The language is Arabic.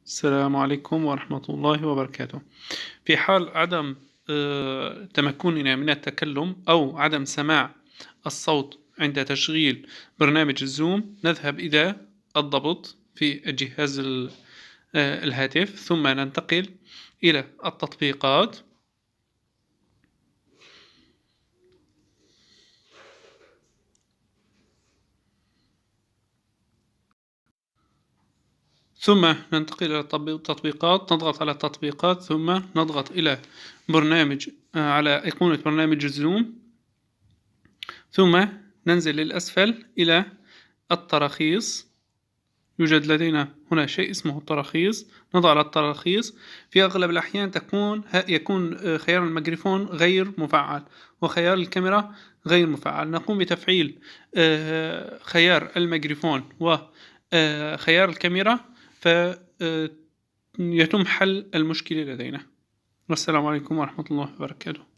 السلام عليكم ورحمة الله وبركاته. في حال عدم تمكننا من التكلم أو عدم سماع الصوت عند تشغيل برنامج الزوم، نذهب إلى الضبط في الجهاز الهاتف، ثم ننتقل إلى التطبيقات. ثم ننتقل إلى التطبيقات، نضغط على التطبيقات، ثم نضغط إلى برنامج على أيقونة برنامج الزوم، ثم ننزل للأسفل إلى التراخيص. يوجد لدينا هنا شيء اسمه التراخيص، نضع على التراخيص. في أغلب الأحيان يكون خيار الميكروفون غير مفعل وخيار الكاميرا غير مفعل. نقوم بتفعيل خيار الميكروفون وخيار الكاميرا، فيتم حل المشكلة لدينا. والسلام عليكم ورحمة الله وبركاته.